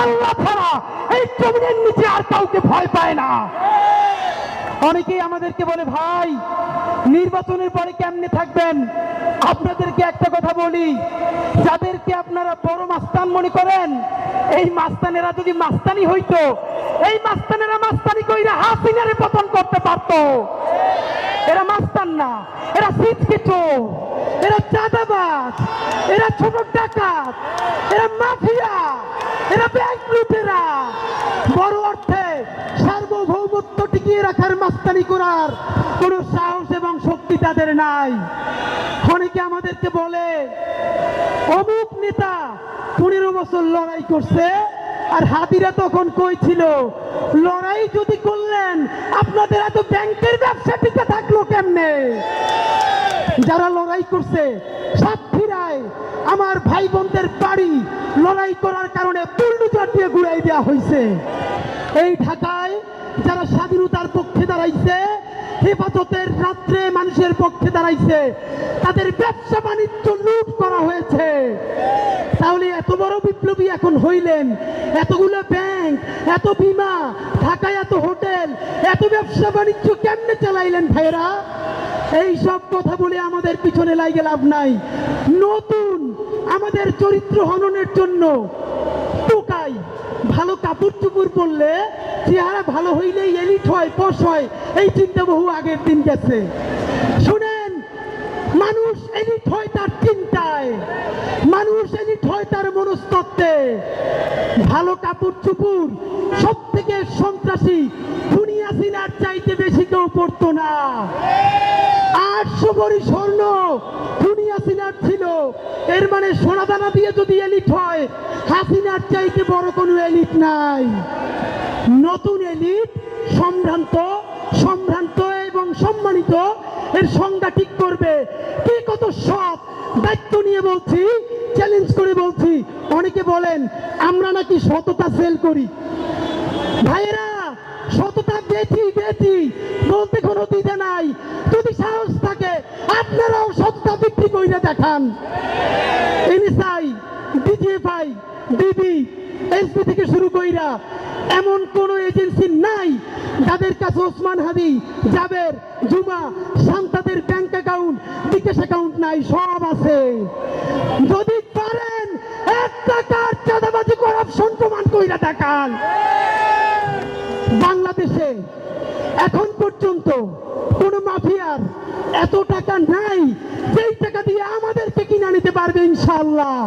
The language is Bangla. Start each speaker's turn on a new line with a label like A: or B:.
A: আল্লাহ ছাড়া এই জমিনের নিচে আর কাউকে ভয় পায় না। অনেকেই আমাদেরকে বলে, ভাই নির্বাচনের পরে কেমনে থাকবেন? আপনাদেরকে একটা কথা বলি, যাদেরকে আপনারা বড় মাস্তান মনে করেন, এই মাস্তানেরা যদি মাস্তানি হইতো, এই মাস্তানেরা মাস্তানি কইরা হাসিনারে পতন করতে পারতো। এরা মাস্তান না, এরা সিটকে চোর, এরা চাঁদাবাজ, এরা ছোট ডাকাত, এরা মাফিয়া, এরা ব্যাংক লুটেরা। বড় অর্থে সার্বভৌমত্ব টিকিয়ে রাখার মাস্তানি করার কোনো সাহস এবং শক্তি তাদের নাই। অনেকে আমাদেরকে বলে, অমুক নেতা 15 বছর লড়াই করছে, আর হাতিরা তখন কই ছিল? লড়াই যদি করলেন, আপনাদের এত ব্যাংকের ব্যবসা টিকে থাকলো কেমনে? যারা লড়াই করছে, সাতক্ষীরায় আমার ভাই বোনদের বাড়ি লড়াই করার কারণে বুলডোজার দিয়ে ঘুরাই দেওয়া হয়েছে। এই ঢাকায় যারা স্বাধীনতার পক্ষে দাঁড়াইছে, হেফাজতের রাত্রে মানুষের পক্ষে দাঁড়াইছে, তাদের ব্যবসা বাণিজ্য লুট করা হয়েছে। তাহলে এত বড় বিপ্লবী এখন হইলেন, এতগুলো ব্যাংক, এত বিমা, ঢাকায় এত হোটেল, এত ব্যবসা বাণিজ্য কেমনে চালাইলেন ভাইরা? এই সব কথা বলে আমাদের পিছনে লাগে লাভ নাই। নতুন আমাদের চরিত্র হননের জন্য টোকাই, ভালো কাপড় চুপড় পরলে চেহারা ভালো হইলেই এলিট হয়, পশ হয়, এই চিন্তা বহু আগের দিন গেছে। শুনেন, মানুষ এলিট হয় তার চিন্তায়, মানুষ এলিট হয় তার মনস্তত্ত্বে। ভালো কাপড় চুপড় সব থেকে সন্ত্রাসী দুনিয়া সিনার চাইতে বেশি কেউ পড়তো না। 800 ভরি স্বর্ণ দুনিয়া সিনার ছিল, এর মানে সোনাদানা দিয়ে যদি এলিট হয়, হাসিনার চাইতে বড় কোনো এলিট নাই। নতুন এলিট সম্ভ্রান্ত, সম্ভ্রান্ত এবং সম্মানিত, এর সংজ্ঞা ঠিক করবে। কে কত সৎ, দায়িত্ব নিয়ে বলছি, চ্যালেঞ্জ করে বলছি। অনেকে বলেন আমরা নাকি সততা সেল করি। ভাইয়েরা, সততা বেচি বেচি বলতে কোনো দ্বিধা নাই। যদি সাহস থাকে আপনারাও সততা বিক্রি করে দেখান। এনএসআই, ডিজিএফআই, ডিবি, এসপি থেকে শুরু কইরা এমন কোন এজেন্সি নাই যাদের কাছে ওসমান হাদি, জাবের, জুমা, শান্তাদের ব্যাংক অ্যাকাউন্ট, বিকাশ অ্যাকাউন্ট নাই। সব আছে। যদি পারেন 1 টাকার চাঁদাবাজি, করাপশন প্রমাণ কইরা দেখান। বাংলাদেশে এখন পর্যন্ত কোন মাফিয়ার এত টাকা নাই যেই টাকা দিয়ে আমাদেরকে কিনা নিতে পারবে ইনশাআল্লাহ।